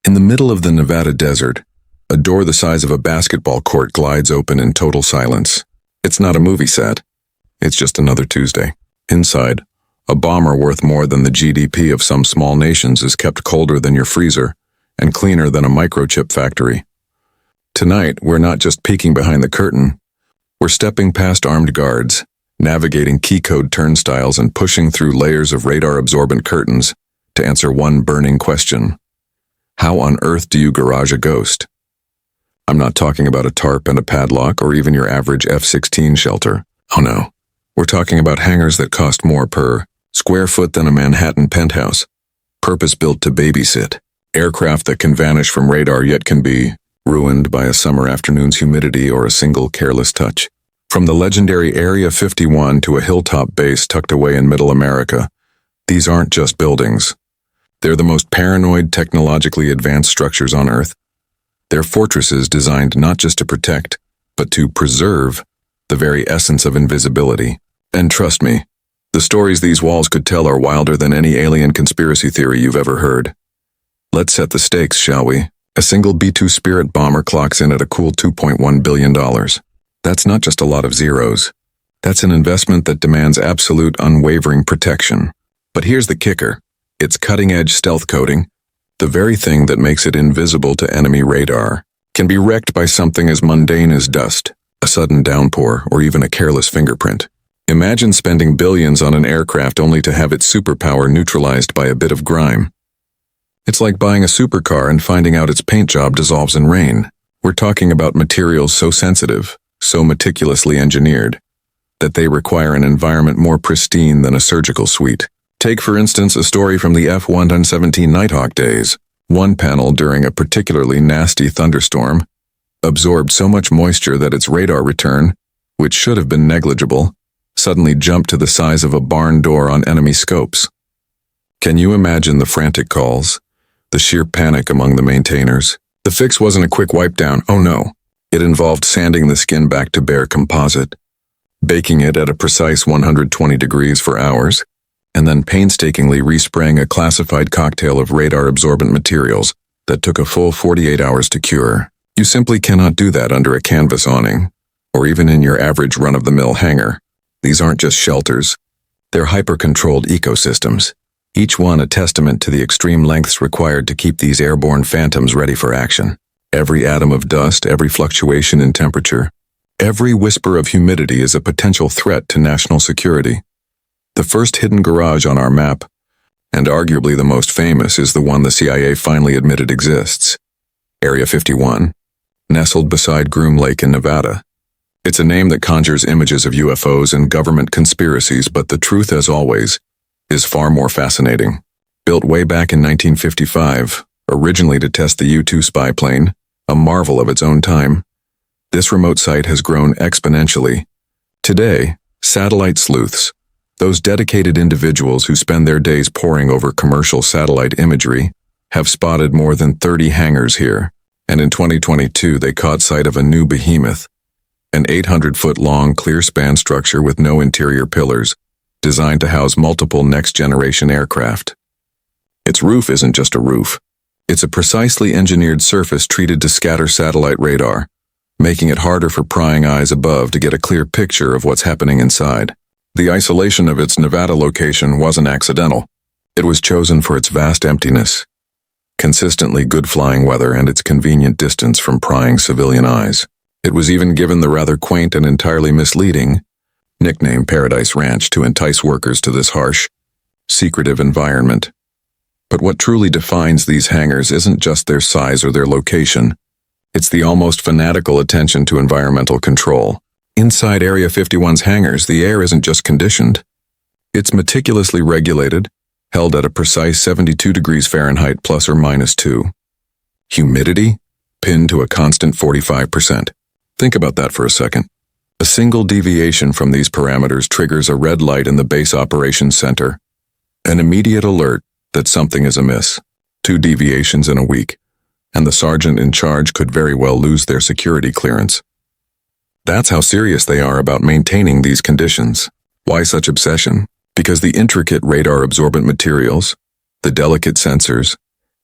In the middle of the Nevada desert, a door the size of a basketball court glides open in total silence. It's not a movie set. It's just another Tuesday. Inside, a bomber worth more than the GDP of some small nations is kept colder than your freezer and cleaner than a microchip factory. Tonight, we're not just peeking behind the curtain. We're stepping past armed guards, navigating key code turnstiles and pushing through layers of radar-absorbent curtains to answer one burning question. How on earth do you garage a ghost? I'm not talking about a tarp and a padlock or even your average F-16 shelter. Oh no. We're talking about hangars that cost more per square foot than a Manhattan penthouse, purpose-built to babysit. Aircraft that can vanish from radar yet can be ruined by a summer afternoon's humidity or a single careless touch. From the legendary Area 51 to a hilltop base tucked away in Middle America, these aren't just buildings. They're the most paranoid, technologically advanced structures on Earth. They're fortresses designed not just to protect, but to preserve the very essence of invisibility. And trust me, the stories these walls could tell are wilder than any alien conspiracy theory you've ever heard. Let's set the stakes, shall we? A single B-2 Spirit bomber clocks in at a cool $2.1 billion. That's not just a lot of zeros. That's an investment that demands absolute, unwavering protection. But here's the kicker. Its cutting-edge stealth coating, the very thing that makes it invisible to enemy radar, can be wrecked by something as mundane as dust, a sudden downpour, or even a careless fingerprint. Imagine spending billions on an aircraft only to have its superpower neutralized by a bit of grime. It's like buying a supercar and finding out its paint job dissolves in rain. We're talking about materials so sensitive, so meticulously engineered, that they require an environment more pristine than a surgical suite. Take, for instance, a story from the F-117 Nighthawk days. One panel during a particularly nasty thunderstorm absorbed so much moisture that its radar return, which should have been negligible, suddenly jumped to the size of a barn door on enemy scopes. Can you imagine the frantic calls, the sheer panic among the maintainers? The fix wasn't a quick wipe down, oh no. It involved sanding the skin back to bare composite, baking it at a precise 120 degrees for hours, and then painstakingly respraying a classified cocktail of radar-absorbent materials that took a full 48 hours to cure. You simply cannot do that under a canvas awning, or even in your average run-of-the-mill hangar. These aren't just shelters. They're hyper-controlled ecosystems, each one a testament to the extreme lengths required to keep these airborne phantoms ready for action. Every atom of dust, every fluctuation in temperature, every whisper of humidity is a potential threat to national security. The first hidden garage on our map, and arguably the most famous, is the one the CIA finally admitted exists. Area 51, nestled beside Groom Lake in Nevada. It's a name that conjures images of UFOs and government conspiracies, but the truth, as always, is far more fascinating. Built way back in 1955, originally to test the U-2 spy plane, a marvel of its own time, this remote site has grown exponentially. Today, satellite sleuths, those dedicated individuals who spend their days poring over commercial satellite imagery, have spotted more than 30 hangars here, and in 2022 they caught sight of a new behemoth, an 800-foot-long clear-span structure with no interior pillars, designed to house multiple next-generation aircraft. Its roof isn't just a roof. It's a precisely engineered surface treated to scatter satellite radar, making it harder for prying eyes above to get a clear picture of what's happening inside. The isolation of its Nevada location wasn't accidental. It was chosen for its vast emptiness, consistently good flying weather, and its convenient distance from prying civilian eyes. It was even given the rather quaint and entirely misleading nickname Paradise Ranch to entice workers to this harsh, secretive environment. But what truly defines these hangars isn't just their size or their location. It's the almost fanatical attention to environmental control. Inside Area 51's hangars, the air isn't just conditioned. It's meticulously regulated, held at a precise 72 degrees Fahrenheit plus or minus 2. Humidity, pinned to a constant 45%. Think about that for a second. A single deviation from these parameters triggers a red light in the base operations center, an immediate alert that something is amiss. 2 deviations in a week, and the sergeant in charge could very well lose their security clearance. That's how serious they are about maintaining these conditions. Why such obsession? Because the intricate radar-absorbent materials, the delicate sensors,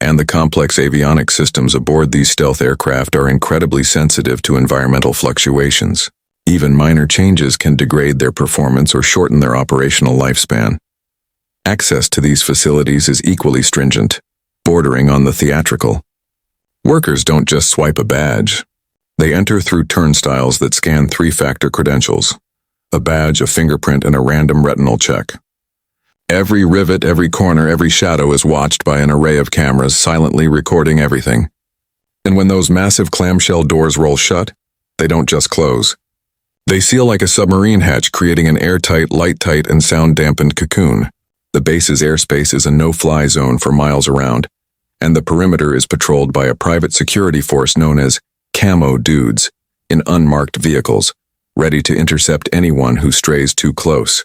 And the complex avionics systems aboard these stealth aircraft are incredibly sensitive to environmental fluctuations. Even minor changes can degrade their performance or shorten their operational lifespan. Access to these facilities is equally stringent, bordering on the theatrical. Workers don't just swipe a badge. They enter through turnstiles that scan 3-factor credentials: a badge, a fingerprint, and a random retinal check. Every rivet, every corner, every shadow is watched by an array of cameras silently recording everything. And when those massive clamshell doors roll shut, they don't just close. They seal like a submarine hatch, creating an airtight, light-tight, and sound-dampened cocoon. The base's airspace is a no-fly zone for miles around, and the perimeter is patrolled by a private security force known as Camo Dudes in unmarked vehicles, ready to intercept anyone who strays too close.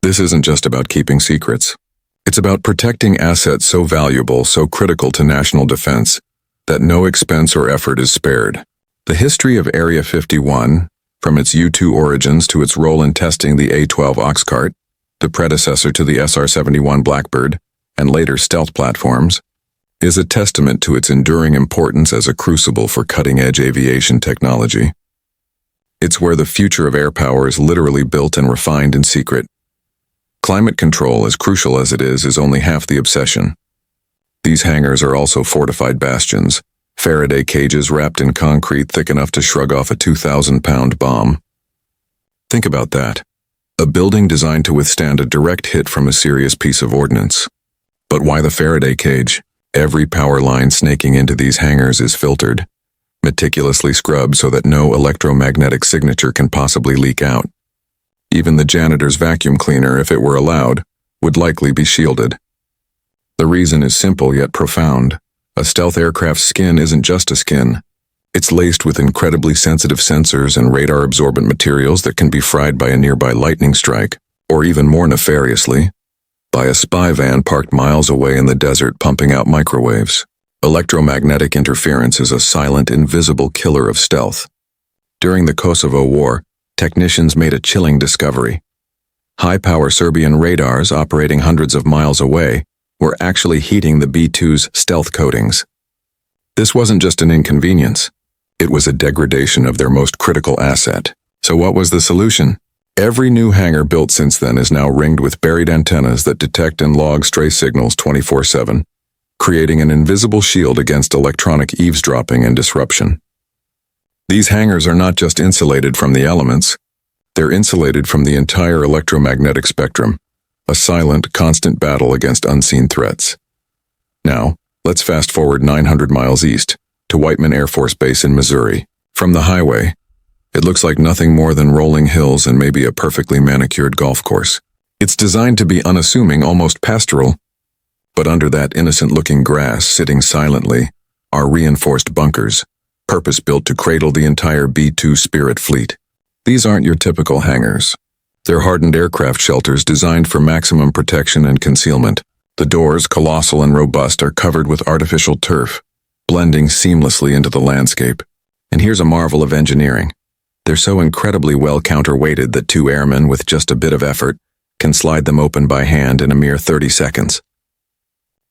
This isn't just about keeping secrets. It's about protecting assets so valuable, so critical to national defense, that no expense or effort is spared. The history of Area 51, from its U-2 origins to its role in testing the A-12 Oxcart, the predecessor to the SR-71 Blackbird, and later stealth platforms, is a testament to its enduring importance as a crucible for cutting-edge aviation technology. It's where the future of air power is literally built and refined in secret. Climate control, as crucial as it is only half the obsession. These hangars are also fortified bastions, Faraday cages wrapped in concrete thick enough to shrug off a 2,000-pound bomb. Think about that. A building designed to withstand a direct hit from a serious piece of ordnance. But why the Faraday cage? Every power line snaking into these hangars is filtered, meticulously scrubbed so that no electromagnetic signature can possibly leak out. Even the janitor's vacuum cleaner, if it were allowed, would likely be shielded. The reason is simple yet profound. A stealth aircraft's skin isn't just a skin. It's laced with incredibly sensitive sensors and radar-absorbent materials that can be fried by a nearby lightning strike, or even more nefariously, by a spy van parked miles away in the desert pumping out microwaves. Electromagnetic interference is a silent, invisible killer of stealth. During the Kosovo War, technicians made a chilling discovery. High-power Serbian radars operating hundreds of miles away were actually heating the B-2's stealth coatings. This wasn't just an inconvenience. It was a degradation of their most critical asset. So what was the solution? Every new hangar built since then is now ringed with buried antennas that detect and log stray signals 24/7, creating an invisible shield against electronic eavesdropping and disruption. These hangars are not just insulated from the elements, they're insulated from the entire electromagnetic spectrum, a silent, constant battle against unseen threats. Now, let's fast forward 900 miles east, to Whiteman Air Force Base in Missouri. From the highway, it looks like nothing more than rolling hills and maybe a perfectly manicured golf course. It's designed to be unassuming, almost pastoral, but under that innocent-looking grass, sitting silently, are reinforced bunkers, purpose-built to cradle the entire B-2 Spirit fleet. These aren't your typical hangars. They're hardened aircraft shelters designed for maximum protection and concealment. The doors, colossal and robust, are covered with artificial turf, blending seamlessly into the landscape. And here's a marvel of engineering. They're so incredibly well counterweighted that 2 airmen with just a bit of effort can slide them open by hand in a mere 30 seconds.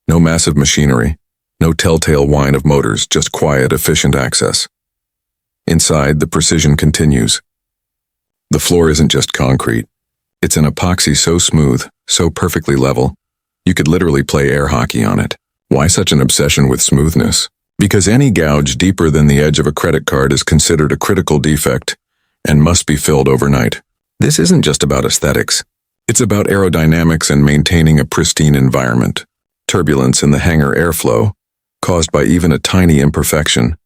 No massive machinery, no telltale whine of motors, just quiet, efficient access. Inside, the precision continues. The floor isn't just concrete. It's an epoxy so smooth, so perfectly level, you could literally play air hockey on it. Why such an obsession with smoothness? Because any gouge deeper than the edge of a credit card is considered a critical defect and must be filled overnight. This isn't just about aesthetics. It's about aerodynamics and maintaining a pristine environment. Turbulence in the hangar airflow, caused by even a tiny imperfection,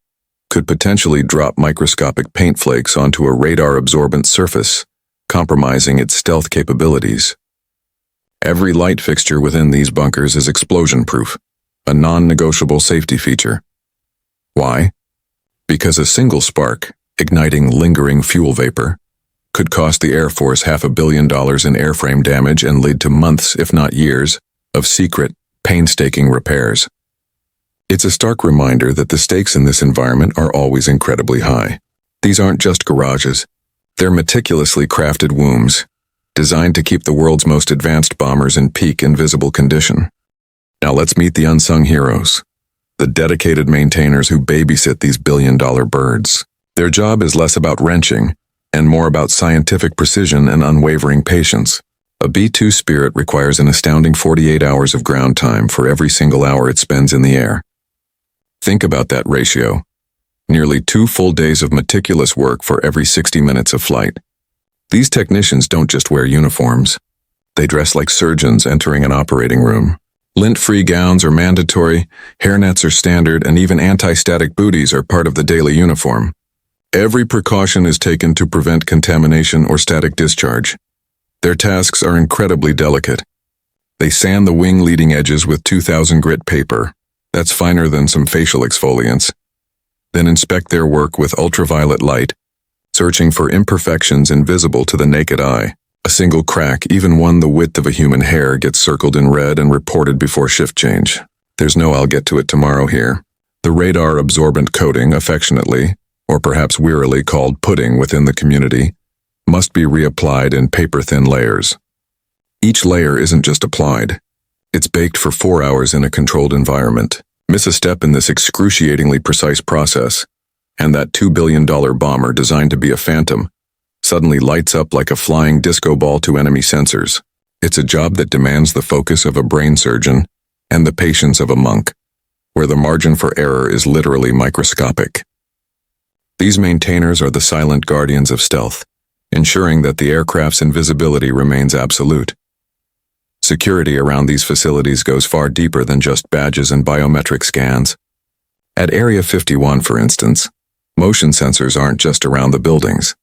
could potentially drop microscopic paint flakes onto a radar-absorbent surface, compromising its stealth capabilities. Every light fixture within these bunkers is explosion-proof, a non-negotiable safety feature. Why? Because a single spark, igniting lingering fuel vapor, could cost the Air Force $500 million in airframe damage and lead to months, if not years, of secret, painstaking repairs. It's a stark reminder that the stakes in this environment are always incredibly high. These aren't just garages. They're meticulously crafted wombs, designed to keep the world's most advanced bombers in peak invisible condition. Now let's meet the unsung heroes, the dedicated maintainers who babysit these billion-dollar birds. Their job is less about wrenching and more about scientific precision and unwavering patience. A B-2 Spirit requires an astounding 48 hours of ground time for every single hour it spends in the air. Think about that ratio. Nearly 2 full days of meticulous work for every 60 minutes of flight. These technicians don't just wear uniforms. They dress like surgeons entering an operating room. Lint-free gowns are mandatory, hairnets are standard, and even anti-static booties are part of the daily uniform. Every precaution is taken to prevent contamination or static discharge. Their tasks are incredibly delicate. They sand the wing leading edges with 2000 grit paper. That's finer than some facial exfoliants. Then inspect their work with ultraviolet light, searching for imperfections invisible to the naked eye. A single crack, even one the width of a human hair, gets circled in red and reported before shift change. There's no "I'll get to it tomorrow" here. The radar-absorbent coating, affectionately, or perhaps wearily called pudding within the community, must be reapplied in paper-thin layers. Each layer isn't just applied. It's baked for 4 hours in a controlled environment. Miss a step in this excruciatingly precise process, and that $2 billion bomber designed to be a phantom suddenly lights up like a flying disco ball to enemy sensors. It's a job that demands the focus of a brain surgeon and the patience of a monk, where the margin for error is literally microscopic. These maintainers are the silent guardians of stealth, ensuring that the aircraft's invisibility remains absolute. Security around these facilities goes far deeper than just badges and biometric scans. At Area 51, for instance, motion sensors aren't just around the buildings.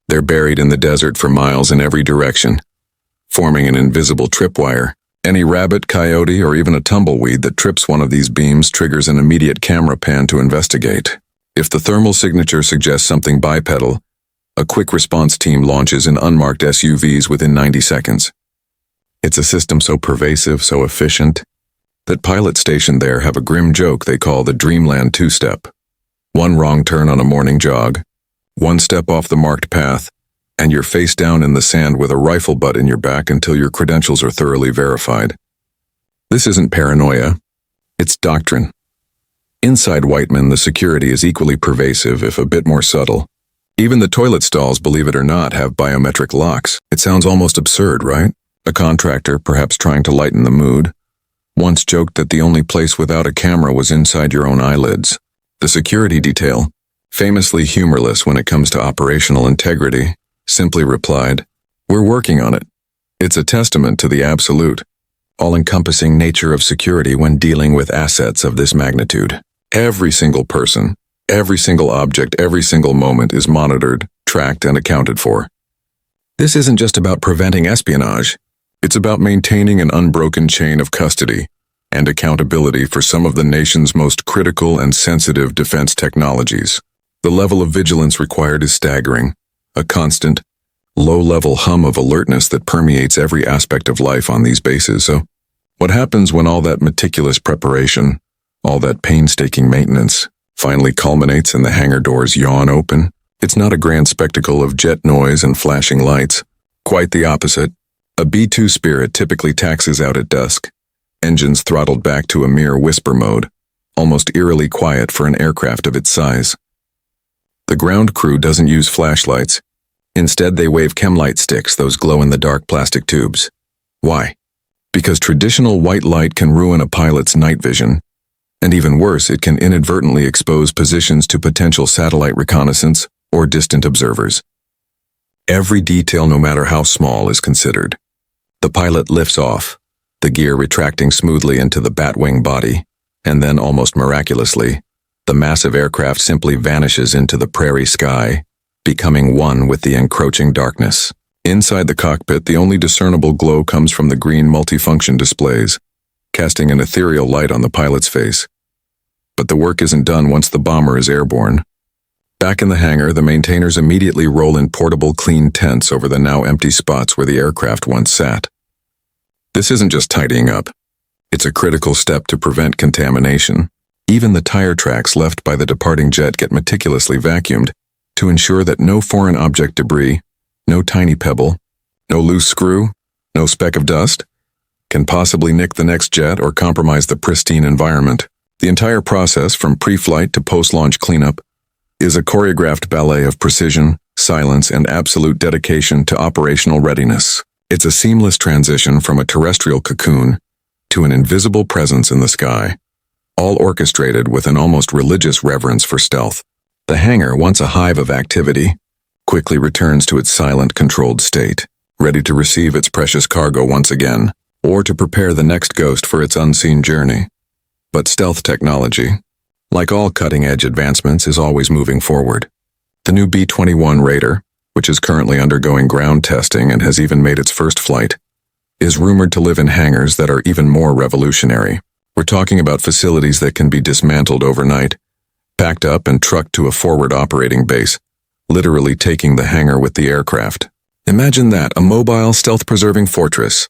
They're buried in the desert for miles in every direction, forming an invisible tripwire. Any rabbit, coyote, or even a tumbleweed that trips one of these beams triggers an immediate camera pan to investigate. If the thermal signature suggests something bipedal, a quick response team launches in unmarked SUVs within 90 seconds. It's a system so pervasive, so efficient, that pilots stationed there have a grim joke they call the Dreamland two-step. One wrong turn on a morning jog, one step off the marked path, and you're face down in the sand with a rifle butt in your back until your credentials are thoroughly verified. This isn't paranoia, it's doctrine. Inside Whiteman, the security is equally pervasive, if a bit more subtle. Even the toilet stalls, believe it or not, have biometric locks. It sounds almost absurd, right? A contractor, perhaps trying to lighten the mood, once joked that the only place without a camera was inside your own eyelids. The security detail, famously humorless when it comes to operational integrity, simply replied, "We're working on it." It's a testament to the absolute, all-encompassing nature of security when dealing with assets of this magnitude. Every single person, every single object, every single moment is monitored, tracked, and accounted for. This isn't just about preventing espionage. It's about maintaining an unbroken chain of custody and accountability for some of the nation's most critical and sensitive defense technologies. The level of vigilance required is staggering, a constant, low-level hum of alertness that permeates every aspect of life on these bases. So, what happens when all that meticulous preparation, all that painstaking maintenance, finally culminates and the hangar doors yawn open? It's not a grand spectacle of jet noise and flashing lights. Quite the opposite. A B-2 Spirit typically taxis out at dusk, engines throttled back to a mere whisper mode, almost eerily quiet for an aircraft of its size. The ground crew doesn't use flashlights. Instead, they wave chemlight sticks, those glow-in-the-dark plastic tubes. Why? Because traditional white light can ruin a pilot's night vision, and even worse, it can inadvertently expose positions to potential satellite reconnaissance or distant observers. Every detail, no matter how small, is considered. The pilot lifts off, the gear retracting smoothly into the batwing body, and then, almost miraculously, the massive aircraft simply vanishes into the prairie sky, becoming one with the encroaching darkness. Inside the cockpit, the only discernible glow comes from the green multifunction displays, casting an ethereal light on the pilot's face. But the work isn't done once the bomber is airborne. Back in the hangar, the maintainers immediately roll in portable clean tents over the now empty spots where the aircraft once sat. This isn't just tidying up. It's a critical step to prevent contamination. Even the tire tracks left by the departing jet get meticulously vacuumed to ensure that no foreign object debris, no tiny pebble, no loose screw, no speck of dust, can possibly nick the next jet or compromise the pristine environment. The entire process, from pre-flight to post-launch cleanup, is a choreographed ballet of precision, silence, and absolute dedication to operational readiness. It's a seamless transition from a terrestrial cocoon to an invisible presence in the sky, all orchestrated with an almost religious reverence for stealth. The hangar, once a hive of activity, quickly returns to its silent, controlled state, ready to receive its precious cargo once again, or to prepare the next ghost for its unseen journey. But stealth technology, like all cutting-edge advancements, is always moving forward. The new B-21 Raider, which is currently undergoing ground testing and has even made its first flight, is rumored to live in hangars that are even more revolutionary. We're talking about facilities that can be dismantled overnight, packed up and trucked to a forward operating base, literally taking the hangar with the aircraft. Imagine that, a mobile, stealth-preserving fortress.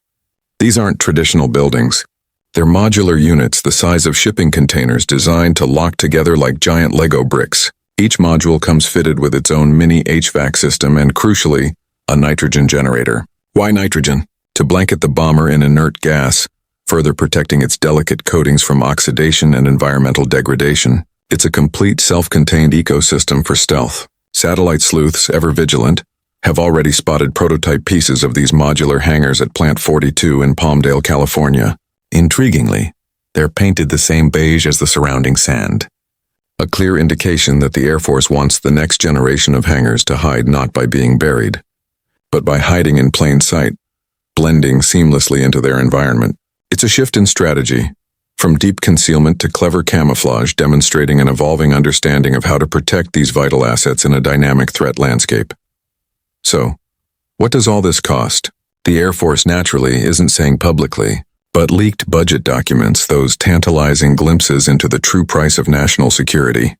These aren't traditional buildings. They're modular units the size of shipping containers designed to lock together like giant Lego bricks. Each module comes fitted with its own mini HVAC system and, crucially, a nitrogen generator. Why nitrogen? To blanket the bomber in inert gas, further protecting its delicate coatings from oxidation and environmental degradation. It's a complete self-contained ecosystem for stealth. Satellite sleuths, ever vigilant, have already spotted prototype pieces of these modular hangars at Plant 42 in Palmdale, California. Intriguingly, they're painted the same beige as the surrounding sand. A clear indication that the Air Force wants the next generation of hangars to hide not by being buried, but by hiding in plain sight, blending seamlessly into their environment. It's a shift in strategy, from deep concealment to clever camouflage, demonstrating an evolving understanding of how to protect these vital assets in a dynamic threat landscape. So, what does all this cost? The Air Force naturally isn't saying publicly, but leaked budget documents, those tantalizing glimpses into the true price of national security,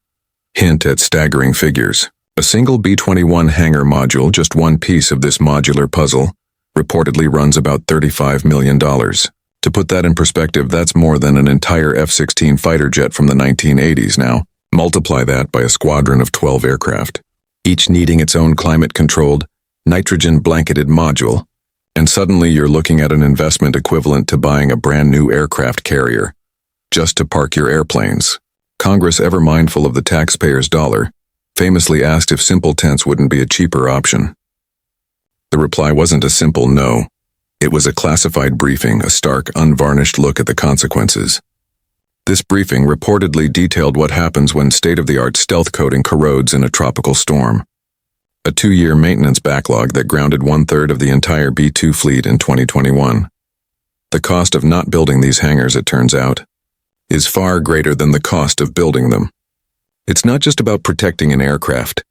hint at staggering figures. A single B-21 hangar module, just one piece of this modular puzzle, reportedly runs about $35 million. To put that in perspective, that's more than an entire F-16 fighter jet from the 1980s now. Multiply that by a squadron of 12 aircraft, each needing its own climate-controlled, nitrogen-blanketed module, and suddenly you're looking at an investment equivalent to buying a brand new aircraft carrier, just to park your airplanes. Congress, ever mindful of the taxpayer's dollar, famously asked if simple tents wouldn't be a cheaper option. The reply wasn't a simple no. It was a classified briefing, a stark, unvarnished look at the consequences. This briefing reportedly detailed what happens when state-of-the-art stealth coating corrodes in a tropical storm. A 2-year maintenance backlog that grounded 1/3 of the entire B-2 fleet in 2021. The cost of not building these hangars, it turns out, is far greater than the cost of building them. It's not just about protecting an aircraft.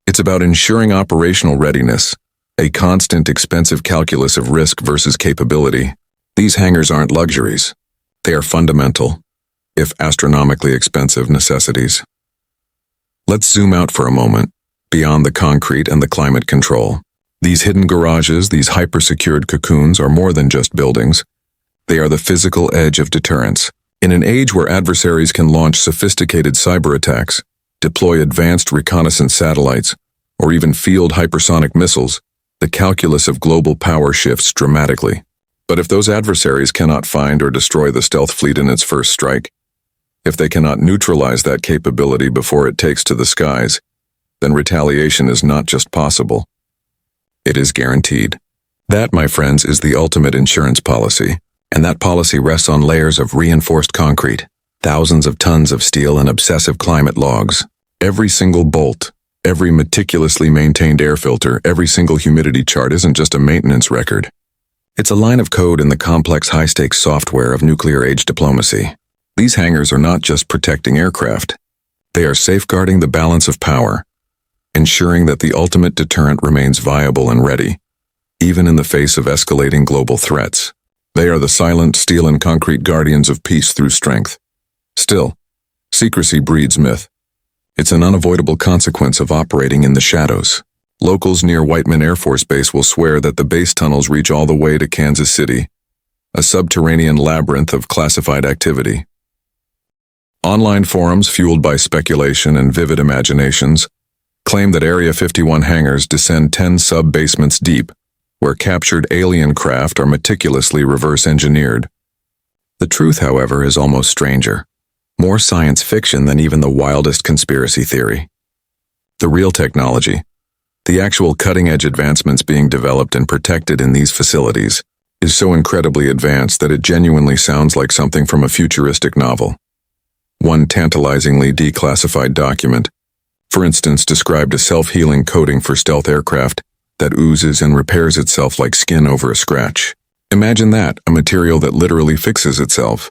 It's about ensuring operational readiness, a constant, expensive calculus of risk versus capability. These hangars aren't luxuries. They are fundamental, if astronomically expensive, necessities. Let's zoom out for a moment, beyond the concrete and the climate control. These hidden garages, these hyper-secured cocoons, are more than just buildings. They are the physical edge of deterrence. In an age where adversaries can launch sophisticated cyber attacks, deploy advanced reconnaissance satellites, or even field hypersonic missiles, the calculus of global power shifts dramatically. But if those adversaries cannot find or destroy the stealth fleet in its first strike, if they cannot neutralize that capability before it takes to the skies, then retaliation is not just possible. It is guaranteed. That, my friends, is the ultimate insurance policy, and that policy rests on layers of reinforced concrete, thousands of tons of steel, and obsessive climate logs. Every single bolt, every meticulously maintained air filter, every single humidity chart isn't just a maintenance record. It's a line of code in the complex high-stakes software of nuclear-age diplomacy. These hangars are not just protecting aircraft. They are safeguarding the balance of power, ensuring that the ultimate deterrent remains viable and ready, even in the face of escalating global threats. They are the silent steel and concrete guardians of peace through strength. Still, secrecy breeds myth. It's an unavoidable consequence of operating in the shadows. Locals near Whiteman Air Force Base will swear that the base tunnels reach all the way to Kansas City, a subterranean labyrinth of classified activity. Online forums fueled by speculation and vivid imaginations claim that Area 51 hangars descend 10 sub-basements deep, where captured alien craft are meticulously reverse-engineered. The truth, however, is almost stranger. More science fiction than even the wildest conspiracy theory. The real technology, the actual cutting-edge advancements being developed and protected in these facilities, is so incredibly advanced that it genuinely sounds like something from a futuristic novel. One tantalizingly declassified document, for instance, described a self-healing coating for stealth aircraft that oozes and repairs itself like skin over a scratch. Imagine that, a material that literally fixes itself.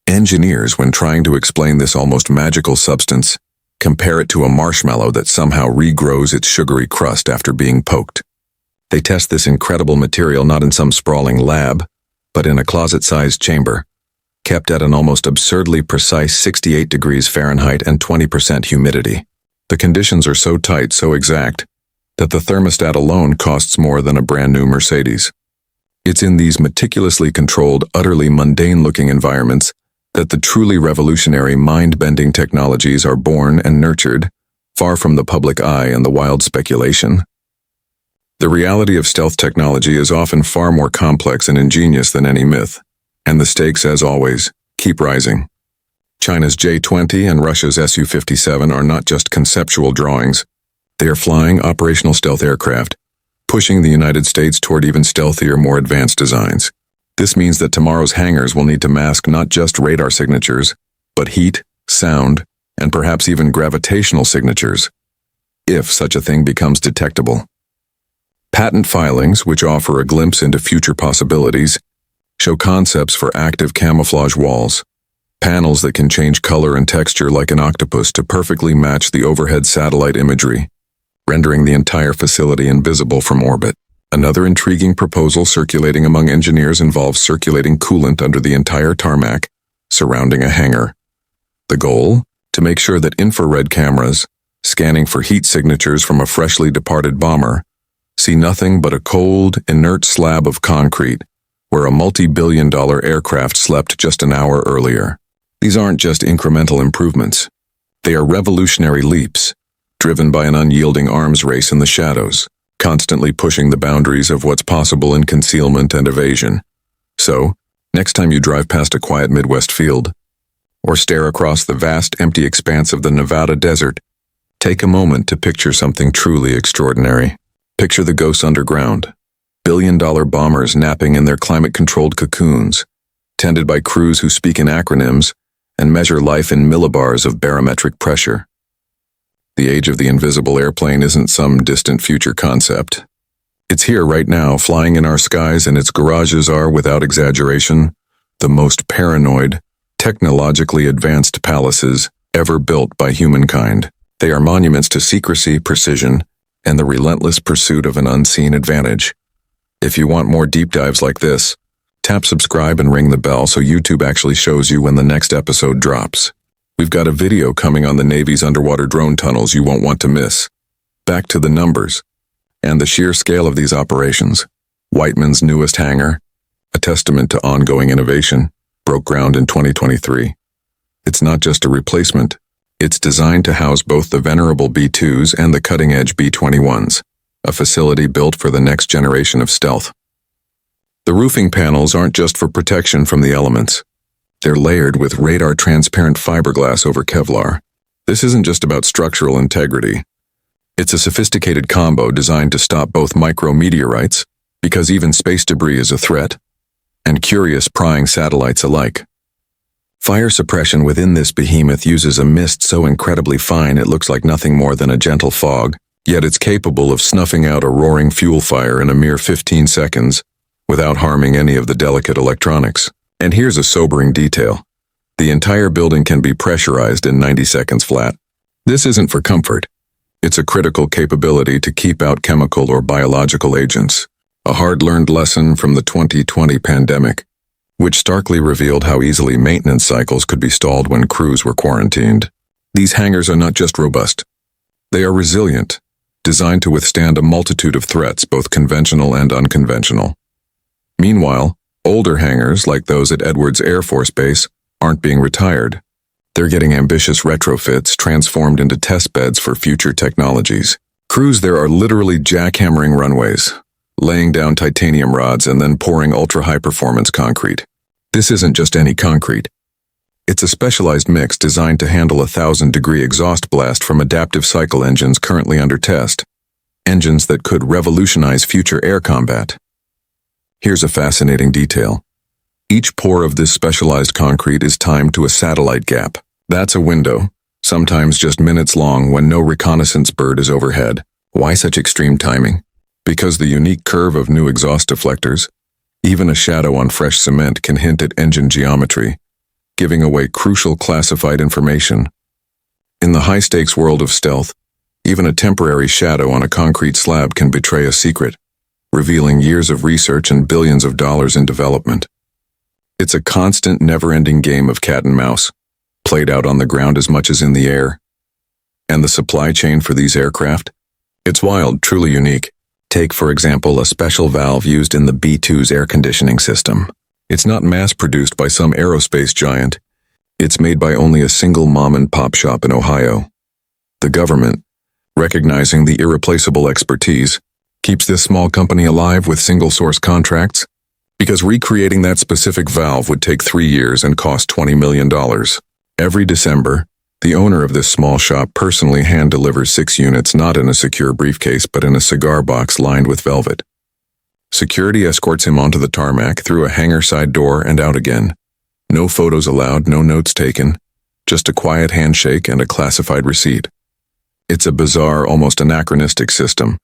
Engineers, when trying to explain this almost magical substance, compare it to a marshmallow that somehow regrows its sugary crust after being poked. They test this incredible material not in some sprawling lab, but in a closet-sized chamber, kept at an almost absurdly precise 68 degrees Fahrenheit and 20% humidity. The conditions are so tight, so exact, that the thermostat alone costs more than a brand new Mercedes. It's in these meticulously controlled, utterly mundane-looking environments that the truly revolutionary, mind-bending technologies are born and nurtured, far from the public eye and the wild speculation. The reality of stealth technology is often far more complex and ingenious than any myth, and the stakes, as always, keep rising. China's J-20 and Russia's Su-57 are not just conceptual drawings. They are flying operational stealth aircraft, pushing the United States toward even stealthier, more advanced designs. This means that tomorrow's hangars will need to mask not just radar signatures, but heat, sound, and perhaps even gravitational signatures, if such a thing becomes detectable. Patent filings, which offer a glimpse into future possibilities, show concepts for active camouflage walls, panels that can change color and texture like an octopus to perfectly match the overhead satellite imagery, rendering the entire facility invisible from orbit. Another intriguing proposal circulating among engineers involves circulating coolant under the entire tarmac surrounding a hangar. The goal? To make sure that infrared cameras, scanning for heat signatures from a freshly departed bomber, see nothing but a cold, inert slab of concrete where a multi-billion-dollar aircraft slept just an hour earlier. These aren't just incremental improvements. They are revolutionary leaps, driven by an unyielding arms race in the shadows, constantly pushing the boundaries of what's possible in concealment and evasion. So, next time you drive past a quiet Midwest field, or stare across the vast empty expanse of the Nevada desert, take a moment to picture something truly extraordinary. Picture the ghosts underground, billion-dollar bombers napping in their climate-controlled cocoons, tended by crews who speak in acronyms and measure life in millibars of barometric pressure. The age of the invisible airplane isn't some distant future concept. It's here right now, flying in our skies, and its garages are, without exaggeration, the most paranoid, technologically advanced palaces ever built by humankind. They are monuments to secrecy, precision, and the relentless pursuit of an unseen advantage. If you want more deep dives like this, tap subscribe and ring the bell so YouTube actually shows you when the next episode drops. We've got a video coming on the Navy's underwater drone tunnels you won't want to miss. Back to the numbers and the sheer scale of these operations. Whiteman's newest hangar, a testament to ongoing innovation, broke ground in 2023. It's not just a replacement. It's designed to house both the venerable B-2s and the cutting-edge B-21s, a facility built for the next generation of stealth. The roofing panels aren't just for protection from the elements. They're layered with radar-transparent fiberglass over Kevlar. This isn't just about structural integrity. It's a sophisticated combo designed to stop both micrometeorites, because even space debris is a threat, and curious prying satellites alike. Fire suppression within this behemoth uses a mist so incredibly fine it looks like nothing more than a gentle fog, yet it's capable of snuffing out a roaring fuel fire in a mere 15 seconds without harming any of the delicate electronics. And here's a sobering detail. The entire building can be pressurized in 90 seconds flat. This isn't for comfort. It's a critical capability to keep out chemical or biological agents, a hard-learned lesson from the 2020 pandemic, which starkly revealed how easily maintenance cycles could be stalled when crews were quarantined. These hangars are not just robust. They are resilient, designed to withstand a multitude of threats, both conventional and unconventional. Meanwhile, older hangars, like those at Edwards Air Force Base, aren't being retired. They're getting ambitious retrofits transformed into test beds for future technologies. Crews there are literally jackhammering runways, laying down titanium rods and then pouring ultra-high-performance concrete. This isn't just any concrete. It's a specialized mix designed to handle a 1,000-degree exhaust blast from adaptive cycle engines currently under test, engines that could revolutionize future air combat. Here's a fascinating detail. Each pour of this specialized concrete is timed to a satellite gap. That's a window, sometimes just minutes long when no reconnaissance bird is overhead. Why such extreme timing? Because the unique curve of new exhaust deflectors, even a shadow on fresh cement can hint at engine geometry, giving away crucial classified information. In the high-stakes world of stealth, even a temporary shadow on a concrete slab can betray a secret, revealing years of research and billions of dollars in development. It's a constant, never-ending game of cat and mouse, played out on the ground as much as in the air. And the supply chain for these aircraft? It's wild, truly unique. Take, for example, a special valve used in the B-2's air conditioning system. It's not mass-produced by some aerospace giant. It's made by only a single mom-and-pop shop in Ohio. The government, recognizing the irreplaceable expertise, keeps this small company alive with single-source contracts, because recreating that specific valve would take 3 years and cost $20 million. Every December, the owner of this small shop personally hand-delivers 6 units not in a secure briefcase but in a cigar box lined with velvet. Security escorts him onto the tarmac, through a hangar side door and out again. No photos allowed, no notes taken, just a quiet handshake and a classified receipt. It's a bizarre, almost anachronistic system,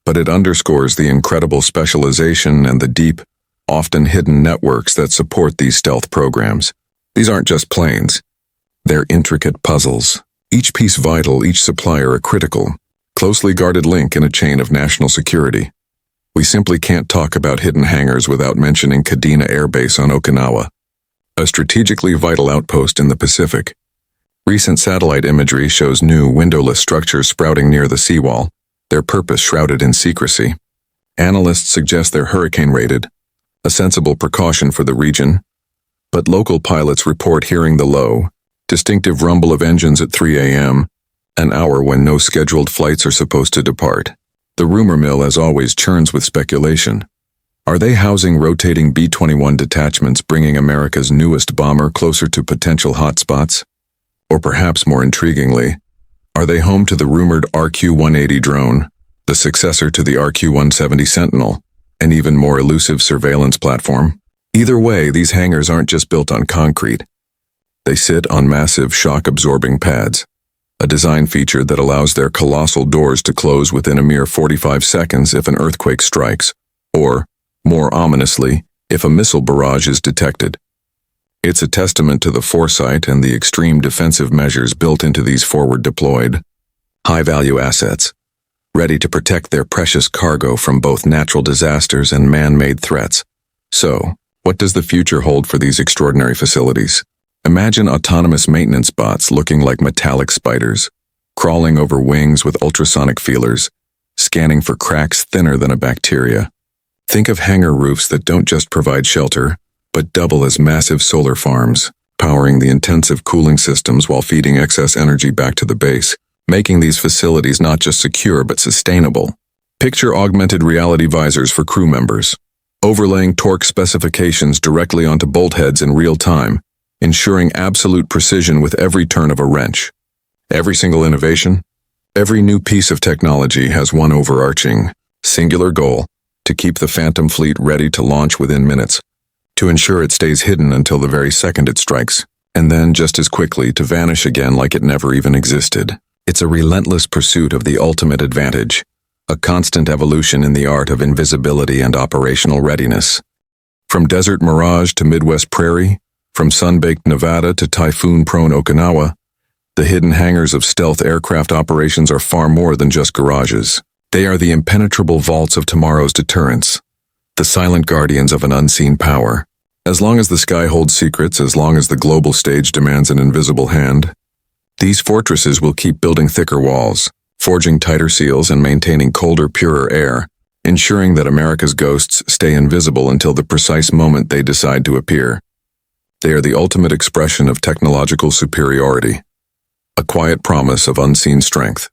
but it underscores the incredible specialization and the deep, often hidden networks that support these stealth programs. These aren't just planes. They're intricate puzzles, each piece vital, each supplier a critical, closely guarded link in a chain of national security. We simply can't talk about hidden hangars without mentioning Kadena Air Base on Okinawa, a strategically vital outpost in the Pacific. Recent satellite imagery shows new, windowless structures sprouting near the seawall, their purpose shrouded in secrecy. Analysts suggest they're hurricane-rated, a sensible precaution for the region, but local pilots report hearing the low, distinctive rumble of engines at 3 a.m., an hour when no scheduled flights are supposed to depart. The rumor mill, as always, churns with speculation. Are they housing rotating B-21 detachments, bringing America's newest bomber closer to potential hotspots? Or perhaps more intriguingly, are they home to the rumored RQ-180 drone, the successor to the RQ-170 Sentinel, an even more elusive surveillance platform? Either way, these hangars aren't just built on concrete. They sit on massive shock-absorbing pads, a design feature that allows their colossal doors to close within a mere 45 seconds if an earthquake strikes, or, more ominously, if a missile barrage is detected. It's a testament to the foresight and the extreme defensive measures built into these forward-deployed, high-value assets, ready to protect their precious cargo from both natural disasters and man-made threats. So, what does the future hold for these extraordinary facilities? Imagine autonomous maintenance bots looking like metallic spiders, crawling over wings with ultrasonic feelers, scanning for cracks thinner than a bacteria. Think of hangar roofs that don't just provide shelter, but double as massive solar farms, powering the intensive cooling systems while feeding excess energy back to the base, making these facilities not just secure but sustainable. Picture augmented reality visors for crew members, overlaying torque specifications directly onto bolt heads in real time, ensuring absolute precision with every turn of a wrench. Every single innovation, every new piece of technology has one overarching, singular goal: to keep the Phantom fleet ready to launch within minutes, to ensure it stays hidden until the very second it strikes, and then just as quickly to vanish again like it never even existed. It's a relentless pursuit of the ultimate advantage, a constant evolution in the art of invisibility and operational readiness. From desert mirage to Midwest prairie, from sun-baked Nevada to typhoon-prone Okinawa, the hidden hangars of stealth aircraft operations are far more than just garages. They are the impenetrable vaults of tomorrow's deterrence, the silent guardians of an unseen power. As long as the sky holds secrets, as long as the global stage demands an invisible hand, these fortresses will keep building thicker walls, forging tighter seals and maintaining colder, purer air, ensuring that America's ghosts stay invisible until the precise moment they decide to appear. They are the ultimate expression of technological superiority, a quiet promise of unseen strength.